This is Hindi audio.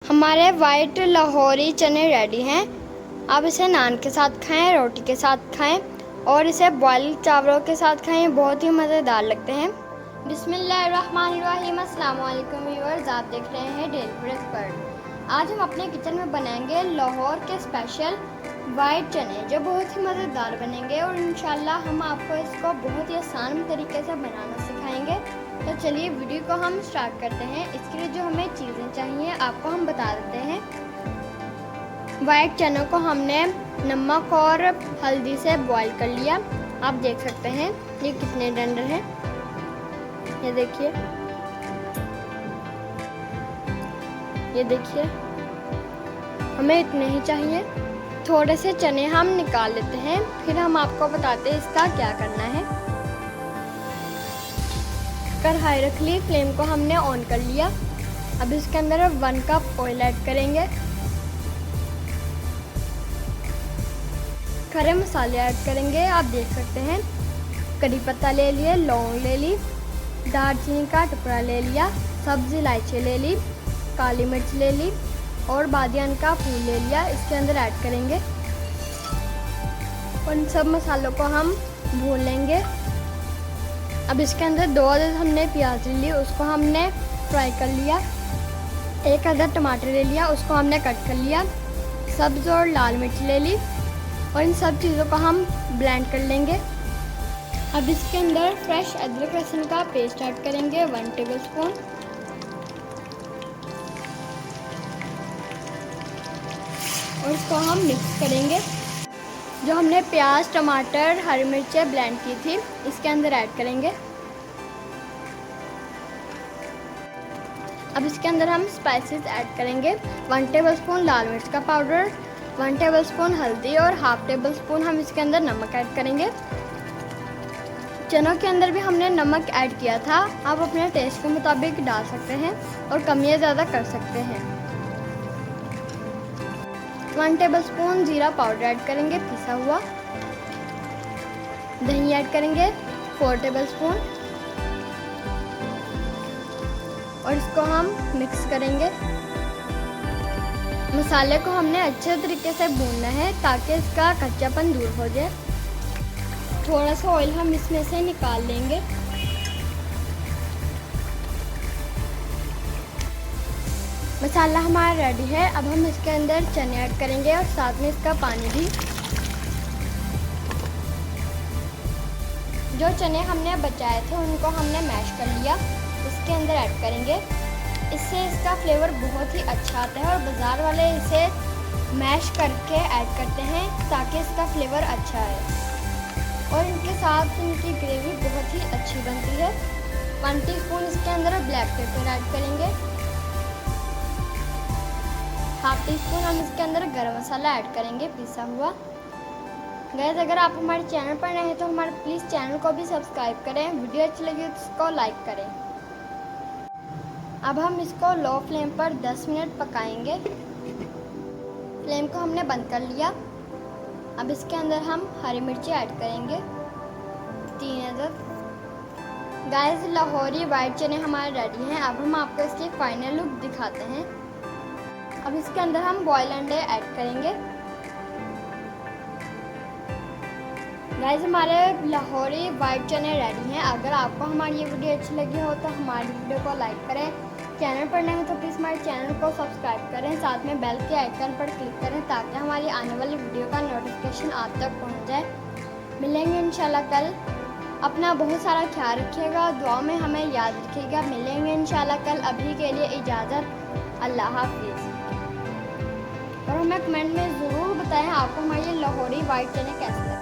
हमारे वाइट लाहौरी चने रेडी हैं। आप इसे नान के साथ खाएं, रोटी के साथ खाएं और इसे बॉयल चावलों के साथ खाएं, बहुत ही मज़ेदार लगते हैं। बिस्मिल्लाहिर्रहमानिर्रहीम। अस्सलाम वालेकुम व्यूअर्स, आप देख रहे हैं डेली फूड एक्सपर्ट। आज हम अपने किचन में बनाएंगे लाहौर के स्पेशल वाइट चने, जो बहुत ही मज़ेदार बनेंगे और इंशाल्लाह हम आपको इसको बहुत ही आसान तरीके से बनाना सिखाएंगे। तो चलिए वीडियो को हम स्टार्ट करते हैं। इसके लिए जो हमें चीज़ें चाहिए आपको हम बता देते हैं। वाइट चनों को हमने नमक और हल्दी से बॉईल कर लिया। आप देख सकते हैं ये कितने टेंडर हैं, ये देखिए, ये देखिए, हमें इतने ही चाहिए। थोड़े से चने हम निकाल लेते हैं, फिर हम आपको बताते हैं इसका क्या करना है। कढ़ाई रख ली, फ्लेम को हमने ऑन कर लिया। अब इसके अंदर 1 कप ऑयल ऐड करेंगे। खड़े मसाले ऐड करेंगे। आप देख सकते हैं कड़ी पत्ता ले लिए, लौंग ले ली, दालचीनी का टुकड़ा ले लिया, सब्ज़ इलायची ले ली, काली मिर्च ले ली और बादियान का फूल ले लिया। इसके अंदर ऐड करेंगे। उन सब मसालों को हम भून लेंगे। अब इसके अंदर 2 अदद हमने प्याज ले ली, उसको हमने फ्राई कर लिया। 1 अदद टमाटर ले लिया, उसको हमने कट कर लिया। सब्ज़ और लाल मिर्च ले ली और इन सब चीज़ों को हम ब्लेंड कर लेंगे। अब इसके अंदर फ्रेश अदरक लहसुन का पेस्ट ऐड करेंगे 1 टेबलस्पून। और इसको हम मिक्स करेंगे। जो हमने प्याज, टमाटर, हरी मिर्चें ब्लेंड की थी इसके अंदर ऐड करेंगे। अब इसके अंदर हम स्पाइसेस ऐड करेंगे। 1 टेबलस्पून लाल मिर्च का पाउडर, 1 टेबलस्पून हल्दी और हाफ टेबलस्पून हम इसके अंदर नमक ऐड करेंगे। चनों के अंदर भी हमने नमक ऐड किया था, आप अपने टेस्ट के मुताबिक डाल सकते हैं और कम या ज़्यादा कर सकते हैं। 1 टेबलस्पून जीरा पाउडर ऐड करेंगे पिसा हुआ। दही ऐड करेंगे 4 टेबलस्पून और इसको हम मिक्स करेंगे। मसाले को हमने अच्छे तरीके से भूनना है ताकि इसका कच्चापन दूर हो जाए। थोड़ा सा ऑयल हम इसमें से निकाल लेंगे। मसाला हमारा रेडी है। अब हम इसके अंदर चने ऐड करेंगे और साथ में इसका पानी भी। जो चने हमने बचाए थे उनको हमने मैश कर लिया, इसके अंदर ऐड करेंगे। इससे इसका फ्लेवर बहुत ही अच्छा आता है और बाज़ार वाले इसे मैश करके ऐड करते हैं ताकि इसका फ्लेवर अच्छा आए और इनके साथ इनकी ग्रेवी बहुत ही अच्छी बनती है। 1 टीस्पून इसके अंदर ब्लैक पेपर ऐड करेंगे। हाफ टीस्पून हम इसके अंदर गरम मसाला ऐड करेंगे पिसा हुआ। गाइस, अगर आप हमारे चैनल पर नए हैं तो हमारे प्लीज़ चैनल को भी सब्सक्राइब करें। वीडियो अच्छी लगी तो इसको लाइक करें। अब हम इसको लो फ्लेम पर 10 मिनट पकाएंगे। फ्लेम को हमने बंद कर लिया। अब इसके अंदर हम हरी मिर्ची ऐड करेंगे 3 अदद। गाइस, लाहौरी वाइट चने हमारे रेडी हैं। अब हम आपको इसकी फाइनल लुक दिखाते हैं। अब इसके अंदर हम बॉयल अंडे ऐड करेंगे। गाइस, हमारे लाहौरी वाइट चने रेडी हैं। अगर आपको हमारी ये वीडियो अच्छी लगी हो तो हमारी वीडियो को लाइक करें। चैनल पर नए हो तो प्लीज़ हमारे चैनल को सब्सक्राइब करें। साथ में बेल के आइकन पर क्लिक करें ताकि हमारी आने वाली वीडियो का नोटिफिकेशन आप तक पहुंच जाए। मिलेंगे इंशाल्लाह कल। अपना बहुत सारा ख्याल रखिएगा, दुआ में हमें याद रखिएगा। मिलेंगे इंशाल्लाह कल। अभी के लिए इजाज़त, अल्लाह हाफिज़। और हमें कमेंट में ज़रूर बताएं आपको हमारी लाहौरी वाइट चने कैसे लगे।